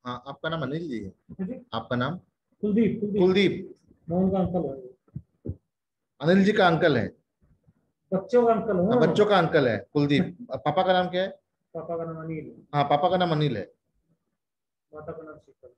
हाँ, आपका नाम अनिल जी है? जी? आपका नाम? कुलदीप। कुलदीप कुलदीप। मोहन का अंकल है। अनिल जी का अंकल है? बच्चों का अंकल हाँ, हूँ। बच्चों का अंकल है कुलदीप। पापा का नाम क्या है? पापा का नाम अनिल, हाँ, पापा का नाम अनिल है। माता का नाम शीतल।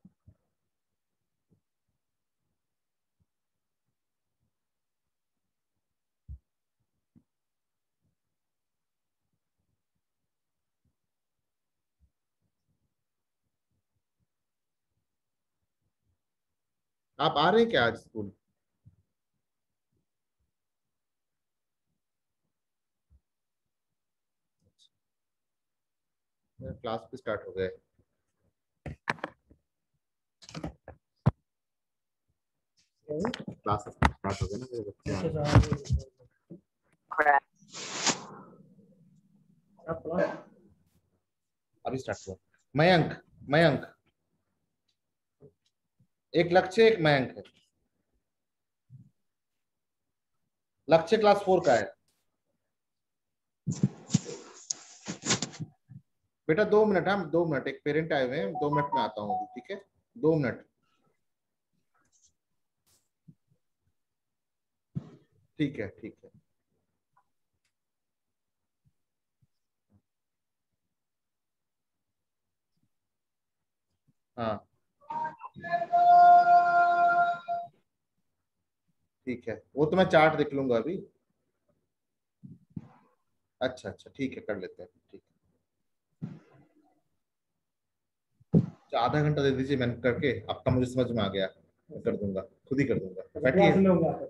आप आ रहे हैं क्या आज स्कूल? क्लास भी स्टार्ट हो गए। क्लास स्टार्ट हो गए ना, मेरे बच्चे आ रहे हैं। अभी स्टार्ट हुआ। मयंक, मयंक, एक लक्ष्य एक मयंक है। लक्ष्य क्लास 4 का है। बेटा 2 मिनट, हाँ 2 मिनट, एक पेरेंट आए हुए हैं, 2 मिनट में आता हूँ अभी, ठीक है? 2 मिनट। ठीक है, ठीक है। हाँ, ठीक है, वो तो मैं चार्ट देख लूंगा अभी। अच्छा अच्छा, ठीक है, कर लेते हैं, ठीक है। तो आधा घंटा दे दीजिए, मैंने करके आपका मुझे समझ में आ गया, मैं कर दूंगा, खुद ही कर दूंगा। बैठिए,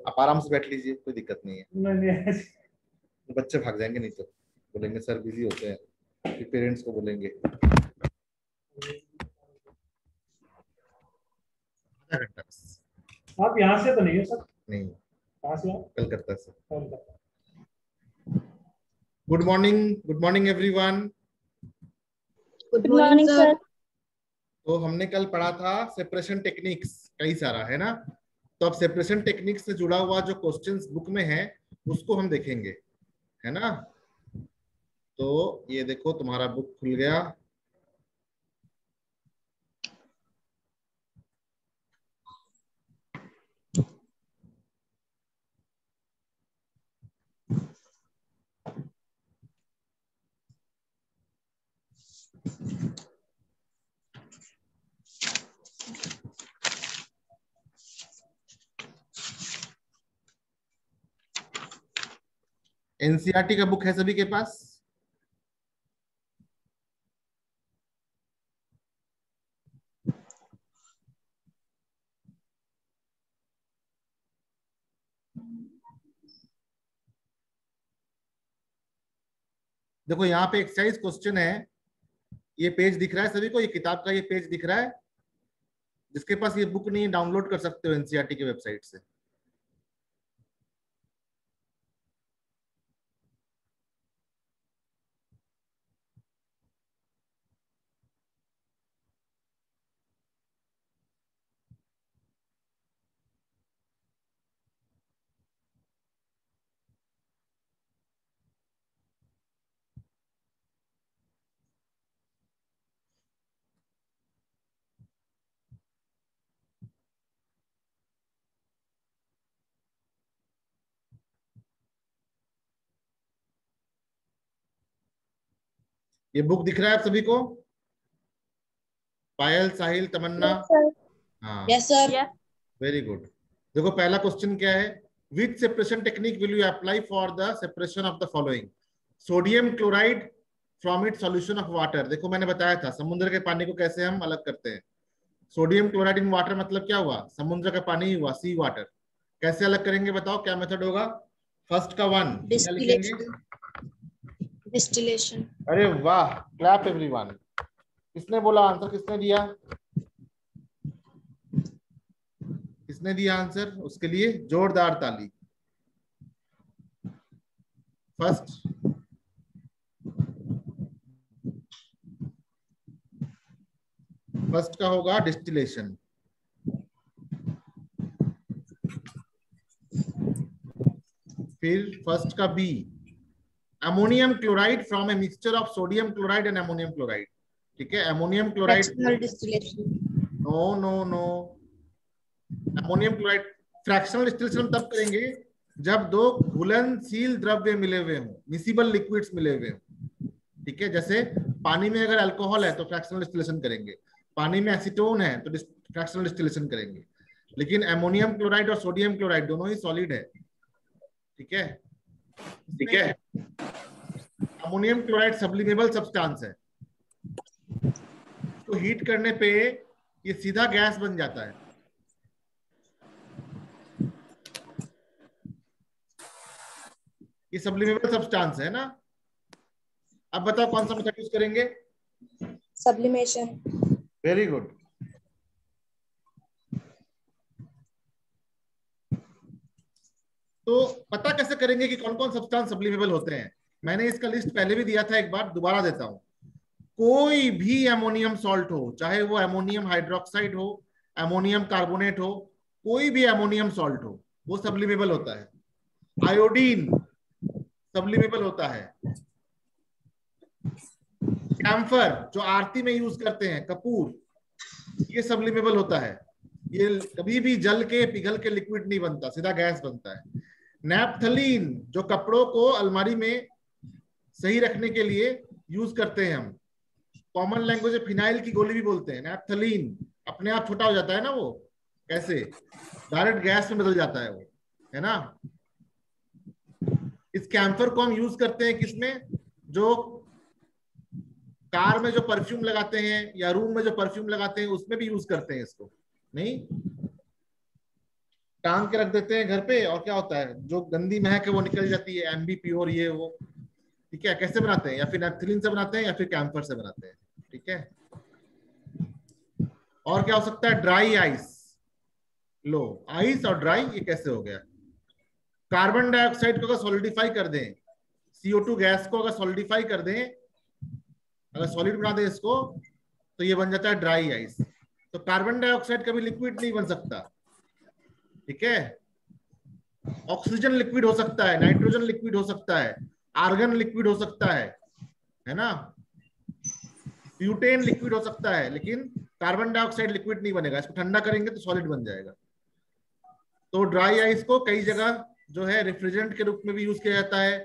आप आराम से बैठ लीजिए, कोई दिक्कत नहीं है। बच्चे भाग जाएंगे नहीं तो, बोलेंगे सर बिजी होते हैं, फिर पेरेंट्स को बोलेंगे। आधा घंटा बस। आप यहाँ से तो नहीं हो सर? नहीं, कहाँ से आप? कलकत्ता से। Kolkata. Good morning, good morning everyone. Good morning sir. तो हमने कल पढ़ा था सेपरेशन टेक्निक्स, कई सारा है ना। तो अब सेपरेशन टेक्निक्स से जुड़ा हुआ जो क्वेश्चंस बुक में है उसको हम देखेंगे, है ना। तो ये देखो, तुम्हारा बुक खुल गया। एनसीईआरटी का बुक है सभी के पास? देखो यहाँ पे एक्सरसाइज क्वेश्चन है, ये पेज दिख रहा है सभी को, ये किताब का ये पेज दिख रहा है। जिसके पास ये बुक नहीं, डाउनलोड कर सकते हो एनसीईआरटी की वेबसाइट से। ये बुक दिख रहा है आप सभी को? पायल, साहिल, तमन्ना? हाँ, यस सर। Very good. देखो पहला क्वेश्चन क्या है, which separation technique will you apply for the separation of the following? Sodium chloride from it solution of water. देखो मैंने बताया था समुद्र के पानी को कैसे हम अलग करते हैं। सोडियम क्लोराइड इन वाटर मतलब क्या हुआ? समुद्र का पानी हुआ, सी वाटर। कैसे अलग करेंगे बताओ, क्या मेथड होगा? फर्स्ट का 1 क्या लिखेंगे? डिस्टिलेशन। अरे वाह, क्लैप एवरीवन। किसने बोला आंसर, किसने दिया? किसने दिया आंसर? उसके लिए जोरदार ताली। फर्स्ट, फर्स्ट का होगा डिस्टिलेशन। फिर फर्स्ट का B, ammonium chloride from a mixture of sodium chloride and ammonium chloride. ठीक है, ammonium chloride, fractional distillation. No no no, ammonium chloride fractional distillation तब करेंगे जब दो घुलनशील द्रव्य मिले हुए हों, मिसिबल लिक्विड्स मिले हुए हों। ठीक है, जैसे पानी में अगर अल्कोहल है तो फ्रैक्शनल डिस्टिलेशन करेंगे, पानी में एसीटोन है तो फ्रैक्शनल डिस्टिलेशन करेंगे, लेकिन अमोनियम क्लोराइड और सोडियम क्लोराइड दोनों ही सॉलिड है। ठीक है, ठीक है, अमोनियम क्लोराइड सब्लिमेबल सब्सटेंस है, तो हीट करने पे ये सीधा गैस बन जाता है। ये सब्लिमेबल सब्सटेंस है ना। अब बताओ कौन सा मेथड यूज करेंगे? सब्लिमेशन। Very good. तो पता कैसे करेंगे कि कौन कौन सब्सटेंस सब्लिमेबल होते हैं? मैंने इसका लिस्ट पहले भी दिया था, एक बार दोबारा देता हूं। कोई भी अमोनियम सॉल्ट हो, चाहे वो अमोनियम हाइड्रोक्साइड हो, अमोनियम कार्बोनेट हो, कोई भी अमोनियम सॉल्ट हो, वो सब्लिमेबल होता है। आयोडीन सब्लिमेबल होता है। कैम्फर जो आरती में यूज करते हैं, कपूर, ये सब्लिमेबल होता है। ये कभी भी जल के पिघल के लिक्विड नहीं बनता, सीधा गैस बनता है। नैप्थलीन जो कपड़ों को अलमारी में सही रखने के लिए यूज करते हैं हम, कॉमन लैंग्वेज में फिनाइल की गोली भी बोलते हैं। नैप्थलीन अपने आप छोटा हो जाता है ना, वो कैसे डायरेक्ट गैस में बदल जाता है वो, है ना। इस कैम्फर को हम यूज करते हैं किसमें? जो कार में जो परफ्यूम लगाते हैं या रूम में जो परफ्यूम लगाते हैं उसमें भी यूज करते हैं इसको। नहीं, टांग के रख देते हैं घर पे और क्या होता है, जो गंदी महक है वो निकल जाती है, एमबी प्योर ये वो। ठीक है, कैसे बनाते हैं? या फिर नैप्थलीन से बनाते हैं या फिर कैम्फर से बनाते हैं। ठीक है, और क्या हो सकता है? Dry ice. लो, आइस और ड्राई ये कैसे हो गया? कार्बन डाइऑक्साइड को अगर सॉलिडिफाई कर दें, CO2 गैस को अगर सॉलिडिफाई कर दें, अगर सॉलिड बना दें इसको, तो ये बन जाता है ड्राई आइस। तो कार्बन डाइऑक्साइड कभी लिक्विड नहीं बन सकता। ठीक है, ऑक्सीजन लिक्विड हो सकता है, नाइट्रोजन लिक्विड हो सकता है, आर्गन लिक्विड हो सकता है ना, ब्यूटेन लिक्विड हो सकता है, लेकिन कार्बन डाइऑक्साइड लिक्विड नहीं बनेगा। इसको ठंडा करेंगे तो सॉलिड बन जाएगा। तो ड्राई आइस को कई जगह जो है रेफ्रिजरेंट के रूप में भी यूज किया जाता है,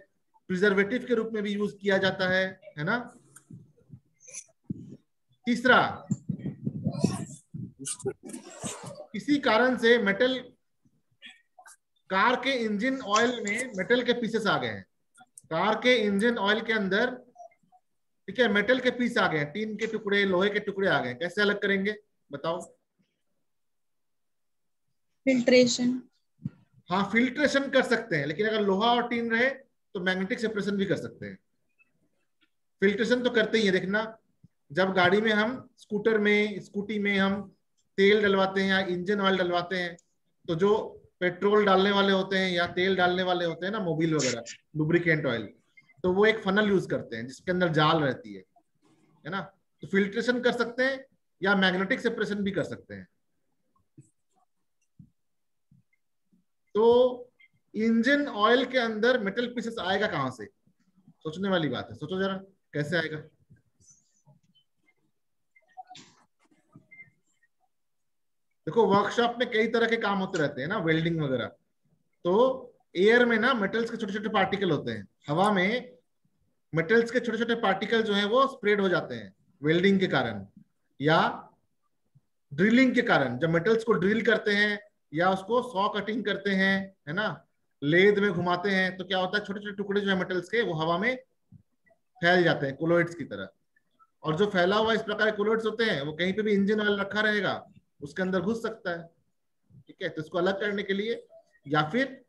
प्रिजर्वेटिव के रूप में भी यूज किया जाता है ना। तीसरा, किसी कारण से मेटल, कार के इंजन ऑयल में मेटल के पीसेस आ गए हैं, कार के इंजन ऑयल के अंदर, ठीक है, मेटल के पीस आ गए हैं, टीन के टुकड़े, लोहे के टुकड़े आ गए हैं। कैसे अलग करेंगे बताओ? फिल्ट्रेशन। हाँ, फिल्ट्रेशन कर सकते हैं, लेकिन अगर लोहा और टीन रहे तो मैग्नेटिक सेपरेशन भी कर सकते हैं। फिल्ट्रेशन तो करते ही है, देखना जब गाड़ी में हम स्कूटर में, स्कूटी में हम तेल डलवाते हैं या इंजन ऑयल डलवाते हैं, तो जो पेट्रोल डालने वाले होते हैं या तेल डालने वाले होते हैं ना, मोबिल वगैरह, लुब्रिकेंट ऑयल, तो वो एक फनल यूज करते हैं जिसके अंदर जाल रहती है ना। तो फिल्ट्रेशन कर सकते हैं या मैग्नेटिक सेपरेशन भी कर सकते हैं। तो इंजन ऑयल के अंदर मेटल पीसेस आएगा कहां से? सोचने वाली बात है, सोचो जरा कैसे आएगा। देखो, वर्कशॉप में कई तरह के काम होते रहते हैं ना, वेल्डिंग वगैरह। तो एयर में ना मेटल्स के छोटे छोटे पार्टिकल होते हैं, हवा में मेटल्स के छोटे छोटे पार्टिकल जो है वो स्प्रेड हो जाते हैं वेल्डिंग के कारण या ड्रिलिंग के कारण। जब मेटल्स को ड्रिल करते हैं या उसको सॉ कटिंग करते हैं, है ना, लेद में घुमाते हैं, तो क्या होता है, छोटे छोटे टुकड़े जो है मेटल्स के वो हवा में फैल जाते हैं कोलोइड्स की तरह। और जो फैला हुआ इस प्रकार के कोलोइड्स होते हैं वो कहीं पे भी इंजन ऑयल रखा रहेगा उसके अंदर घुस सकता है। ठीक है, तो इसको अलग करने के लिए या फिर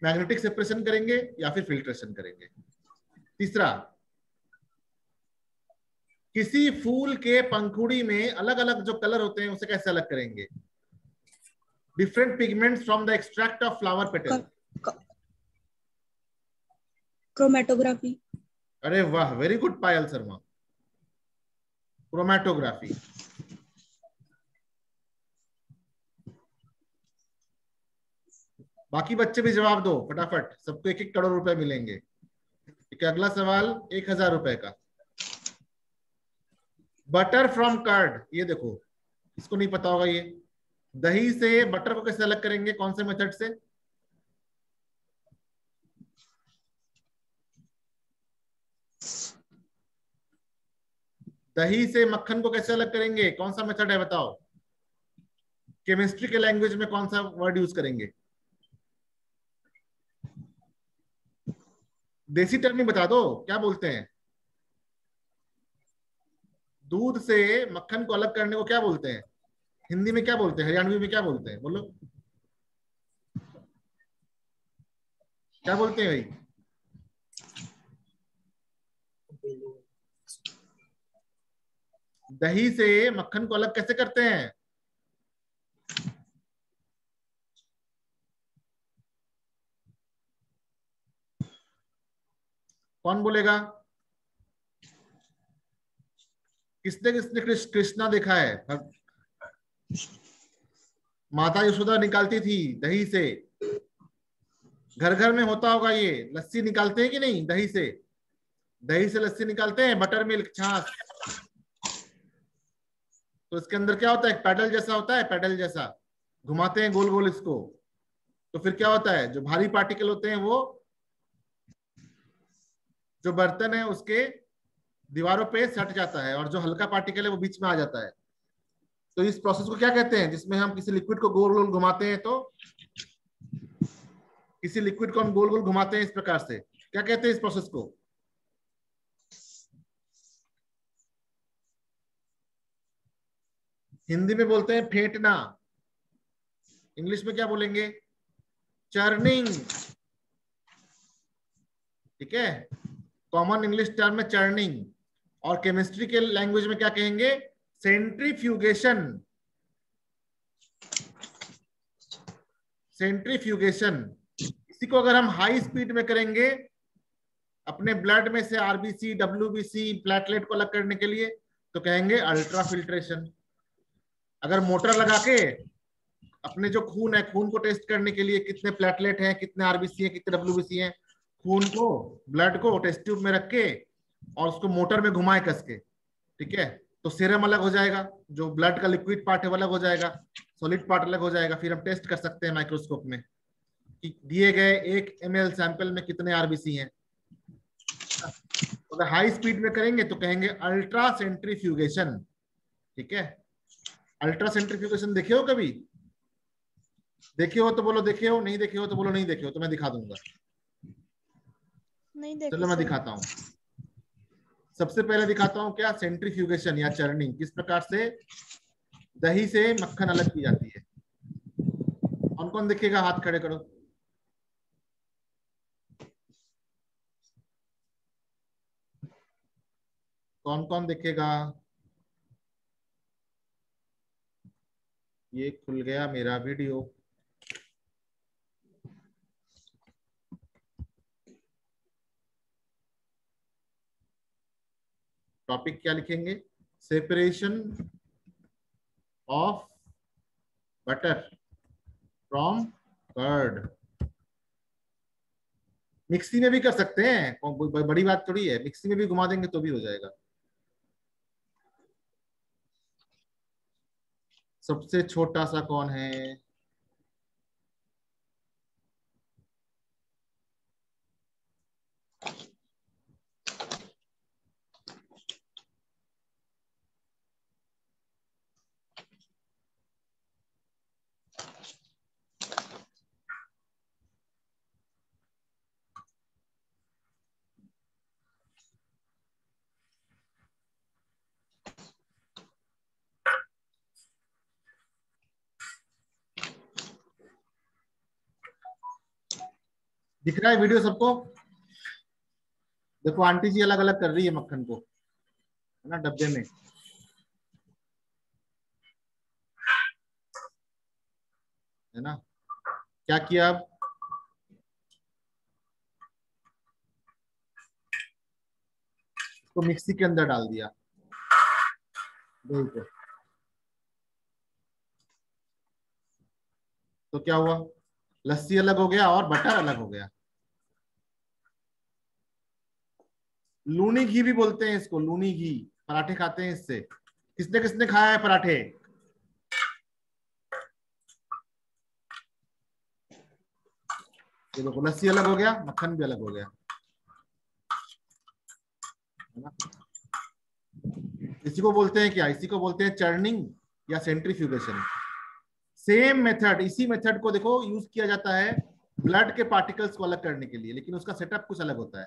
मैग्नेटिक सेपरेशन करेंगे या फिर फिल्ट्रेशन करेंगे। तीसरा, किसी फूल के पंखुड़ी में अलग अलग जो कलर होते हैं उसे कैसे अलग करेंगे? Different pigments from the extract of flower petal. Chromatography. अरे वाह, वेरी गुड पायल शर्मा, क्रोमेटोग्राफी। बाकी बच्चे भी जवाब दो फटाफट, सबको 1-1 करोड़ रुपए मिलेंगे। ठीक है, अगला सवाल 1000 रुपए का। बटर फ्रॉम कर्ड, ये देखो, इसको नहीं पता होगा ये। दही से बटर को कैसे अलग करेंगे, कौन से मेथड से? दही से मक्खन को कैसे अलग करेंगे, कौन सा मेथड है बताओ? केमिस्ट्री के लैंग्वेज में कौन सा वर्ड यूज करेंगे? देसी टर्म ही बता दो, क्या बोलते हैं? दूध से मक्खन को अलग करने को क्या बोलते हैं? हिंदी में क्या बोलते हैं, हरियाणवी में क्या बोलते हैं, बोलो क्या बोलते हैं भाई? दही से मक्खन को अलग कैसे करते हैं? कौन बोलेगा? किसने किसने कृष्णा देखा है? माता यशोदा निकालती थी दही से, घर घर में होता होगा ये। लस्सी निकालते हैं कि नहीं दही से? दही से लस्सी निकालते हैं, बटर मिल्क छाछ। तो इसके अंदर क्या होता है, एक पैडल जैसा होता है, पैडल जैसा घुमाते हैं गोल गोल इसको, तो फिर क्या होता है, जो भारी पार्टिकल होते हैं वो जो बर्तन है उसके दीवारों पे सट जाता है, और जो हल्का पार्टिकल है वो बीच में आ जाता है। तो इस प्रोसेस को क्या कहते हैं, जिसमें हम किसी लिक्विड को गोल गोल घुमाते हैं, तो किसी लिक्विड को हम गोल गोल घुमाते हैं इस प्रकार से, क्या कहते हैं इस प्रोसेस को? हिंदी में बोलते हैं फेंटना, इंग्लिश में क्या बोलेंगे? चर्निंग। ठीक है, कॉमन इंग्लिश टर्म में चर्निंग, और केमिस्ट्री के लैंग्वेज में क्या कहेंगे? सेंट्रीफ्यूगेशन। सेंट्रीफ्यूगेशन, इसी को अगर हम हाई स्पीड में करेंगे अपने ब्लड में से आरबीसी, डब्ल्यूबीसी, प्लेटलेट को अलग करने के लिए, तो कहेंगे अल्ट्रा फिल्ट्रेशन। अगर मोटर लगा के अपने जो खून है, खून को टेस्ट करने के लिए कितने प्लेटलेट हैं, कितने आरबीसी हैं, कितने डब्ल्यूबीसी हैं, खून को, ब्लड को टेस्ट ट्यूब में रख के और उसको मोटर में घुमाए कस के, ठीक है, तो सीरम अलग हो जाएगा, जो ब्लड का लिक्विड पार्ट है वो अलग हो जाएगा, सॉलिड पार्ट अलग हो जाएगा। फिर हम टेस्ट कर सकते हैं माइक्रोस्कोप में कि दिए गए 1 ml सैंपल में कितने आरबीसी हैं। अगर हाई स्पीड में करेंगे तो कहेंगे अल्ट्रा सेंट्रीफ्यूगेशन। ठीक है, अल्ट्रा सेंट्रीफ्यूगेशन देखे हो कभी? देखे हो तो बोलो देखे हो, नहीं देखे हो तो बोलो नहीं देखे हो, तो मैं दिखा दूंगा। नहीं देखी चलो मैं सर। दिखाता हूँ। सबसे पहले दिखाता हूँ क्या, सेंट्रीफ्यूगेशन या चर्निंग, किस प्रकार से दही से मक्खन अलग की जाती है। कौन कौन देखेगा, हाथ खड़े करो। कौन कौन देखेगा? ये खुल गया मेरा वीडियो। टॉपिक क्या लिखेंगे? Separation of butter from curd. Mixie में भी कर सकते हैं, बड़ी बात थोड़ी है, मिक्सी में भी घुमा देंगे तो भी हो जाएगा। सबसे छोटा सा कौन है? दिख रहा है वीडियो सबको? देखो आंटी जी अलग अलग कर रही है मक्खन को, है ना, डब्बे में। है ना, क्या किया अब? इसको मिक्सी के अंदर डाल दिया दही को, तो क्या हुआ? लस्सी अलग हो गया और बटर अलग हो गया। लूनी घी भी बोलते हैं इसको, लूनी घी, पराठे खाते हैं इससे। किसने किसने खाया है पराठे? ये देखो लस्सी अलग हो गया, मक्खन भी अलग हो गया, है ना? इसी को बोलते हैं क्या? इसी को बोलते हैं चर्निंग या सेंट्रीफ्यूगेशन। सेम मेथड, इसी मेथड को देखो यूज किया जाता है ब्लड के पार्टिकल्स को अलग करने के लिए, लेकिन उसका सेटअप कुछ अलग होता है।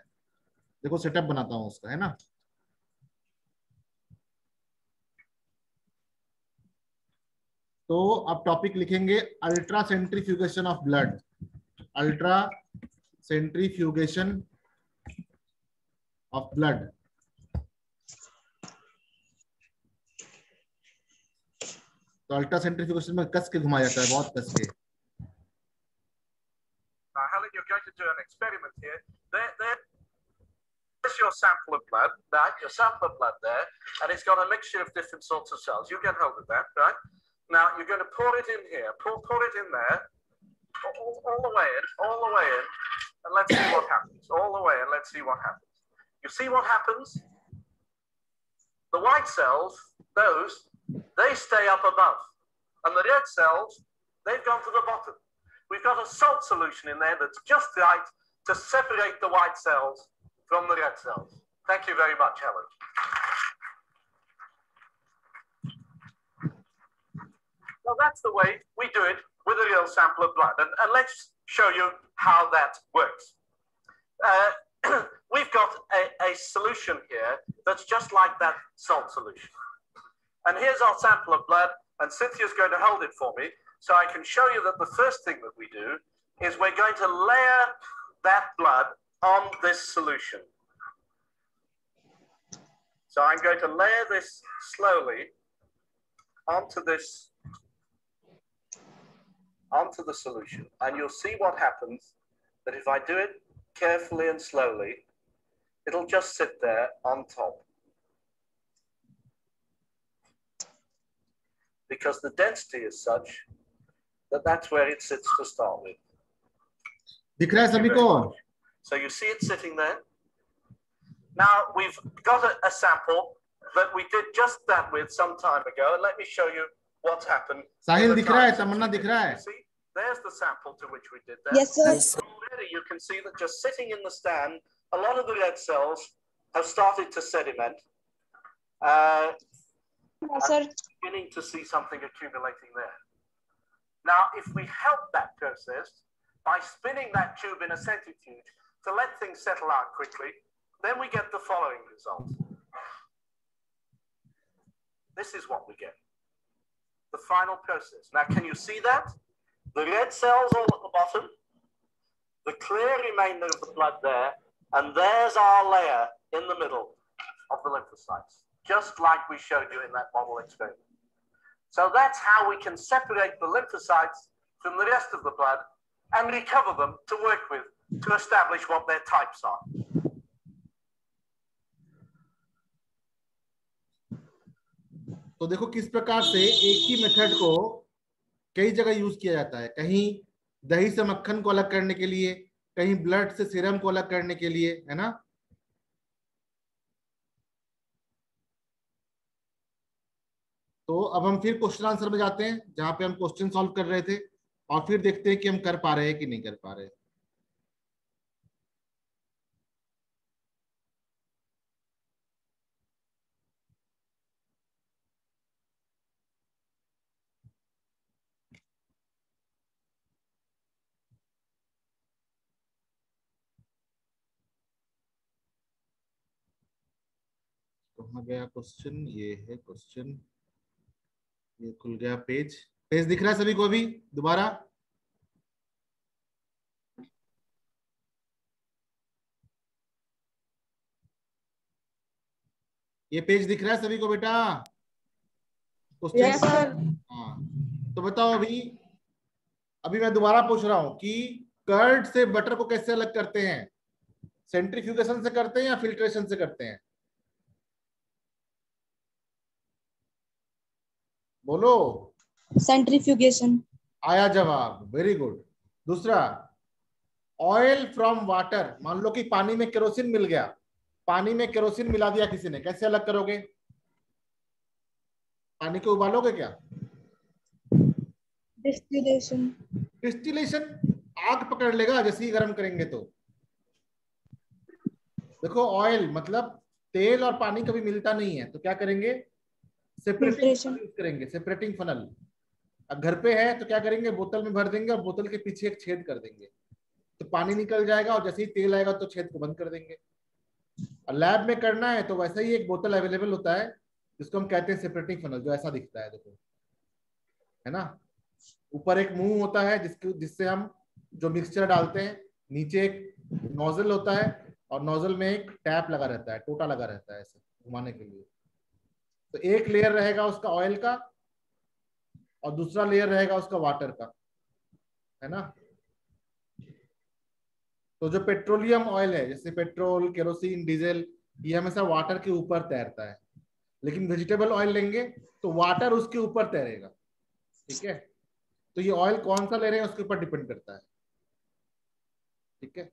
देखो सेटअप बनाता हूं उसका, है ना। तो अब टॉपिक लिखेंगे ultra centrifugation of blood. Ultra centrifugation of blood. तो अल्ट्रा सेंट्रीफ्यूगेशन में कस के घुमाया जाता है, बहुत कस के। Now, Helen, you're going to do an experiment here. There's your sample of blood, right? Your sample of blood there, and it's got a mixture of different sorts of cells. You get hold of that, right? Now, you're going to pour it in here. Pour it in there, all the way in, and let's see what happens. All the way, and let's see what happens. You see what happens? The white cells, those, they stay up above. And the red cells, they've gone to the bottom. We've got a salt solution in there that's just right to separate the white cells from the red cells. Thank you very much, Helen. Well, that's the way we do it with a real sample of blood. And let's show you how that works. We've got a solution here that's just like that salt solution. And here's our sample of blood, and Cynthia's going to hold it for me, so I can show you that the first thing that we do is we're going to layer that blood on this solution. So I'm going to layer this slowly onto the solution, and you'll see what happens, that if I do it carefully and slowly, it'll just sit there on top. Because the density is such that that's where it sits to start with. दिख रहा है सभी को? So you see it sitting there. Now we've got a sample that we did just that with some time ago. And let me show you what's happened. साहिल दिख रहा है, तमन्ना दिख रहा है? See, there's the sample to which we did that. Yes, sir. Already you can see that just sitting in the stand, a lot of the red cells have started to sediment. Yes, sir. Beginning to see something accumulating there. Now, if we help that process by spinning that tube in a centrifuge to let things settle out quickly, then we get the following result. This is what we get. The final process. Now, can you see that? The red cells all at the bottom, the clear remainder of the blood there, and there's our layer in the middle of the lymphocytes, just like we showed you in that model experiment. So that's how we can separate the lymphocytes from the rest of the blood and recover them to work with to establish what their types are. तो देखो किस प्रकार से एक ही method को कई जगह use किया जाता है। कहीं दही से मक्खन को अलग करने के लिए, कहीं ब्लड से सीरम को अलग करने के लिए, है ना। तो अब हम फिर क्वेश्चन आंसर में जाते हैं, जहां पे हम क्वेश्चन सॉल्व कर रहे थे, और फिर देखते हैं कि हम कर पा रहे हैं कि नहीं कर पा रहे। कहाँ गया क्वेश्चन? ये है क्वेश्चन, ये खुल गया पेज। पेज दिख रहा है सभी को अभी दोबारा? ये पेज दिख रहा है सभी को बेटा? Yes, sir. हाँ, तो बताओ अभी मैं दोबारा पूछ रहा हूं कि कर्ड से बटर को कैसे अलग करते हैं? सेंट्रीफ्यूगेशन से करते हैं या फिल्ट्रेशन से करते हैं? बोलो। Centrifugation. आया जवाब, वेरी गुड। दूसरा, ऑयल फ्रॉम वाटर। मान लो कि पानी में केरोसिन मिल गया, पानी में केरोसिन मिला दिया किसी ने, कैसे अलग करोगे? पानी को उबालोगे क्या? डिस्टिलेशन। डिस्टिलेशन आग पकड़ लेगा जैसे ही गर्म करेंगे तो। देखो ऑयल मतलब तेल और पानी कभी मिलता नहीं है, तो क्या करेंगे? Separating filtration. यूज करेंगे, सेपरेटिंग फनल। अब घर पे है तो क्या करेंगे? बोतल में भर देंगे और बोतल के पीछे एक छेद कर देंगे, तो पानी निकल जाएगा, और जैसे ही तेल आएगा तो छेद को बंद कर देंगे। और लैब में करना है तो वैसा ही एक बोतल अवेलेबल होता है जिसको हम कहते हैं सेपरेटिंग फनल, जो ऐसा दिखता है, देखो, है ना। ऊपर एक मुंह होता है जिससे हम जो मिक्सचर डालते हैं, नीचे एक नोजल होता है, और नोजल में एक टैप लगा रहता है, टोटा लगा रहता है ऐसे घुमाने के लिए। तो एक लेयर रहेगा उसका ऑयल का और दूसरा लेयर रहेगा उसका वाटर का, है ना। तो जो पेट्रोलियम ऑयल है, जैसे पेट्रोल, केरोसिन, डीजल, ये हमेशा वाटर के ऊपर तैरता है, लेकिन वेजिटेबल ऑयल लेंगे तो वाटर उसके ऊपर तैरेगा, ठीक है। तो ये ऑयल कौन सा ले रहे हैं उसके ऊपर डिपेंड करता है, ठीक है।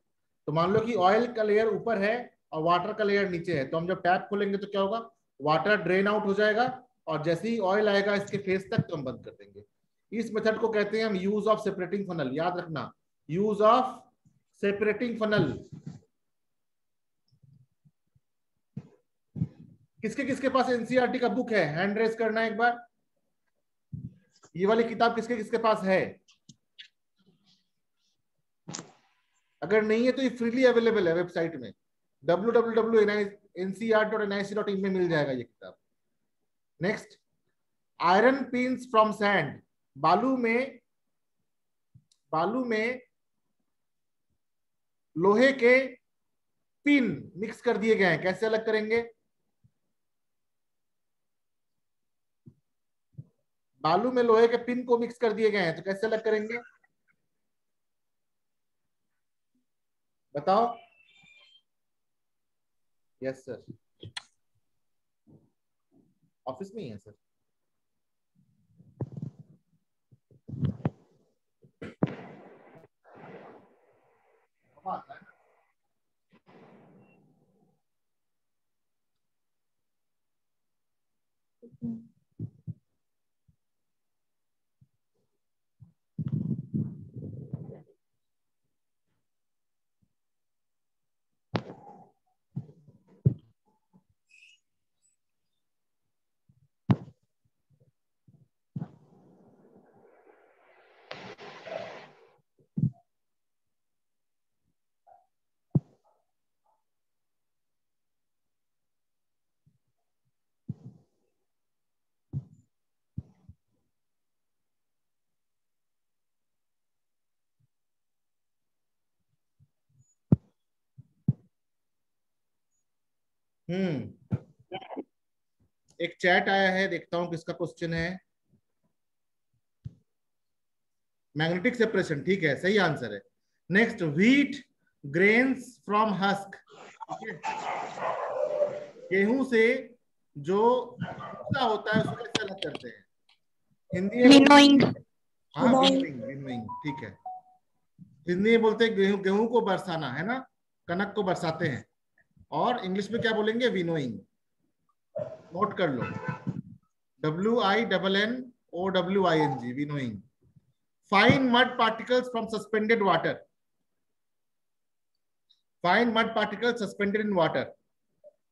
तो मान लो कि ऑयल का लेयर ऊपर है और वाटर का लेयर नीचे है, तो हम जब टैप खोलेंगे तो क्या होगा? वाटर ड्रेन आउट हो जाएगा, और जैसे ही ऑयल आएगा इसके फेस तक तो हम बंद कर देंगे। इस मेथड को कहते हैं हम यूज ऑफ सेपरेटिंग फनल। याद रखना, यूज ऑफ सेपरेटिंग फनल। किसके किसके पास एनसीईआरटी का बुक है? हैंड रेज करना एक बार। ये वाली किताब किसके किसके पास है? अगर नहीं है तो ये फ्रीली अवेलेबल है वेबसाइट में, www.ncr.nic.in में मिल जाएगा ये किताब। Next, iron pins from sand. बालू में लोहे के पिन मिक्स कर दिए गए हैं, कैसे अलग करेंगे? बालू में लोहे के पिन को मिक्स कर दिए गए हैं तो कैसे अलग करेंगे? बताओ। यस सर, ऑफिस में ही है सर। एक चैट आया है, देखता हूं किसका क्वेश्चन है। मैग्नेटिक सेपरेशन, ठीक है, सही आंसर है। Next, wheat grains from husk. गेहूं से जो भूसा होता है उसको कैसे अलग करते हैं? हिंदी में विनोइंग। हाँ, विनोइंग। विनोइंग, ठीक है। हिंदी में बोलते हैं गेहूं, गेहूं को बरसाना, है ना, कनक को बरसाते हैं। और इंग्लिश में क्या बोलेंगे? विनोइंग। नोट कर लो, WINNOWING, winnowing. Fine mud particles from suspended water. Fine mud particles suspended in water.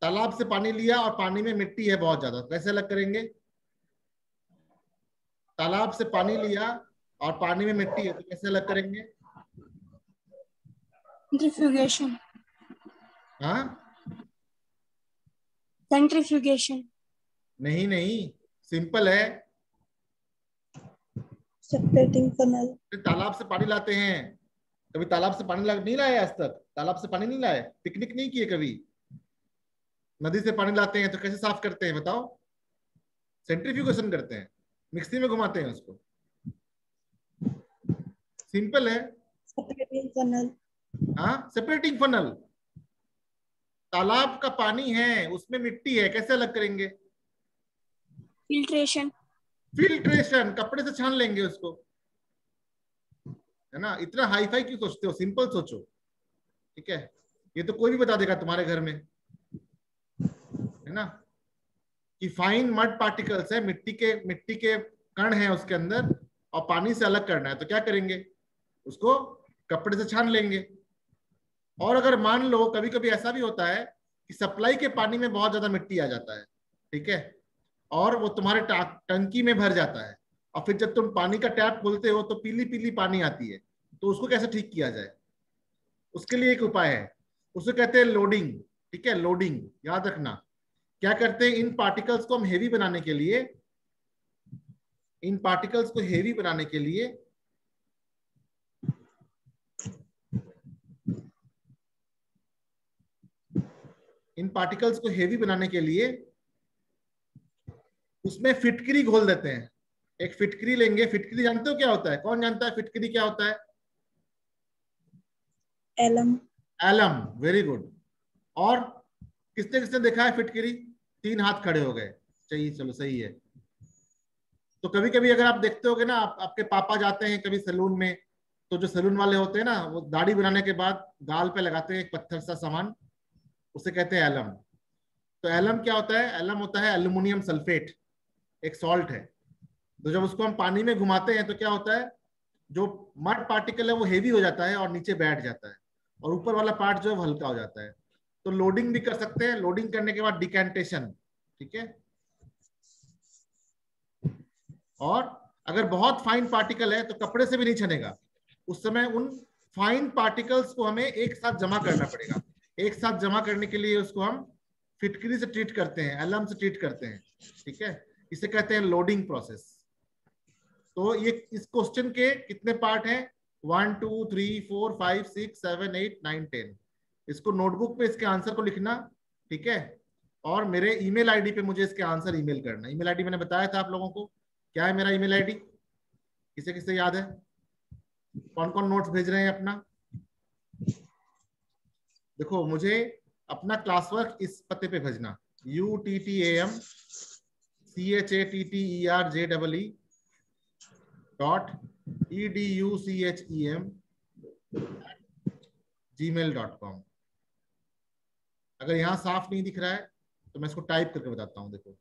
तालाब से पानी लिया और पानी में मिट्टी है बहुत ज्यादा, कैसे अलग करेंगे? तालाब से पानी लिया और पानी में मिट्टी है तो कैसे अलग करेंगे? सेंट्रीफ्यूगेशन। हाँ, सेंट्रीफ्यूगेशन। नहीं नहीं, सिंपल है। Separating funnel. तालाब से पानी लाते हैं, कभी तालाब से पानी नहीं लाए आज तक? तालाब से पानी नहीं लाए? पिकनिक नहीं किए कभी? नदी से पानी लाते हैं तो कैसे साफ करते हैं बताओ? सेंट्रीफ्यूगेशन करते हैं, मिक्सी में घुमाते हैं उसको। सिंपल है। Separating funnel. हाँ, सेपरेटिंग फनल। तालाब का पानी है, उसमें मिट्टी है, कैसे अलग करेंगे? फिल्ट्रेशन। फिल्ट्रेशन, कपड़े से छान लेंगे उसको, है ना। इतना हाई फाई क्यों सोचते हो? सिंपल सोचो, ठीक है। ये तो कोई भी बता देगा तुम्हारे घर में, है ना। कि फाइन मड पार्टिकल्स है, मिट्टी के कण है उसके अंदर, और पानी से अलग करना है, तो क्या करेंगे, उसको कपड़े से छान लेंगे। और अगर मान लो कभी कभी ऐसा भी होता है कि सप्लाई के पानी में बहुत ज्यादा मिट्टी आ जाता है, ठीक है, और वो तुम्हारे टंकी में भर जाता है, और फिर जब तुम पानी का टैप खोलते हो तो पीली पीली पानी आती है, तो उसको कैसे ठीक किया जाए? उसके लिए एक उपाय है, उसको कहते हैं लोडिंग। ठीक है, लोडिंग याद रखना। क्या करते हैं, इन पार्टिकल्स को हम हेवी बनाने के लिए, इन पार्टिकल्स को हेवी बनाने के लिए उसमें फिटकरी घोल देते हैं। एक फिटकरी लेंगे, फिटकरी जानते हो क्या होता है? कौन जानता है फिटकरी क्या होता है? एलम। Alum, very good. और किसने किसने देखा है फिटकरी? 3 हाथ खड़े हो गए, चाहिए, चलो सही है। तो कभी कभी अगर आप देखते होगे ना, आपके पापा जाते हैं कभी सैलून में, तो जो सैलून वाले होते हैं ना, वो दाढ़ी बनाने के बाद गाल पे लगाते हैं एक पत्थर सा सामान, उसे कहते हैं एलम। तो एलम क्या होता है? एलम होता है एल्यूमिनियम सल्फेट, एक सॉल्ट है। तो जब उसको हम पानी में घुमाते हैं तो क्या होता है, जो मड पार्टिकल है वो हेवी हो जाता है और नीचे बैठ जाता है, और ऊपर वाला पार्ट जो है वो हल्का हो जाता है। तो लोडिंग भी कर सकते हैं, लोडिंग करने के बाद डिकेंटेशन, ठीक है। और अगर बहुत फाइन पार्टिकल है तो कपड़े से भी नहीं छनेगा, उस समय उन फाइन पार्टिकल्स को हमें एक साथ जमा करना पड़ेगा। एक साथ जमा करने के लिए उसको हम फिटकरी से ट्रीट करते हैं, एलम से ट्रीट करते हैं, ठीक है। इसे कहते हैं लोडिंग प्रोसेस। तो ये इस क्वेश्चन के कितने पार्ट हैं? 1 2 3 4 5 6 7 8 9 10। इसको नोटबुक पे इसके आंसर को लिखना, ठीक है, और मेरे ईमेल आईडी पे मुझे इसके आंसर ईमेल करना। ईमेल आईडी मैंने बताया था आप लोगों को, क्या है मेरा ईमेल आईडी? किसे किसे याद है? कौन कौन नोट्स भेज रहे हैं अपना? देखो, मुझे अपना क्लास वर्क इस पते पे भेजना, uttamchere.educhem@gmail.com। अगर यहां साफ नहीं दिख रहा है तो मैं इसको टाइप करके बताता हूं। देखो,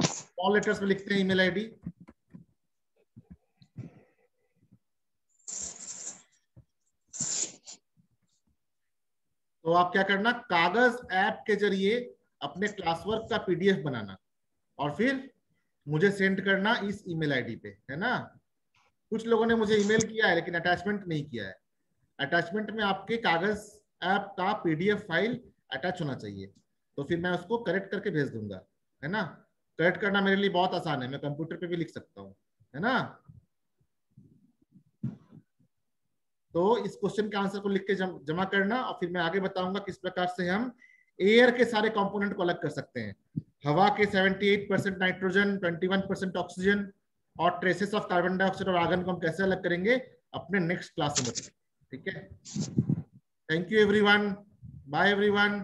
स्मॉल लेटर्स में लिखते हैं ईमेल आईडी। तो आप क्या करना, कागज ऐप के जरिए अपने क्लास वर्क का पीडीएफ बनाना और फिर मुझे सेंड करना इस ईमेल आईडी पे, है ना। कुछ लोगों ने मुझे ईमेल किया है लेकिन अटैचमेंट नहीं किया है। अटैचमेंट में आपके कागज ऐप का पीडीएफ फाइल अटैच होना चाहिए, तो फिर मैं उसको करेक्ट करके भेज दूंगा, है ना। करेक्ट करना मेरे लिए बहुत आसान है, मैं कंप्यूटर पे भी लिख सकता हूँ, है ना। तो इस क्वेश्चन के आंसर को लिख के जमा करना, और फिर मैं आगे बताऊंगा किस प्रकार से हम एयर के सारे कंपोनेंट को अलग कर सकते हैं। हवा के 78% नाइट्रोजन, 21% ऑक्सीजन और ट्रेसेस ऑफ कार्बन डाइऑक्साइड और आर्गन को हम कैसे अलग करेंगे अपने नेक्स्ट क्लास में, ठीक है। Thank you everyone, bye everyone.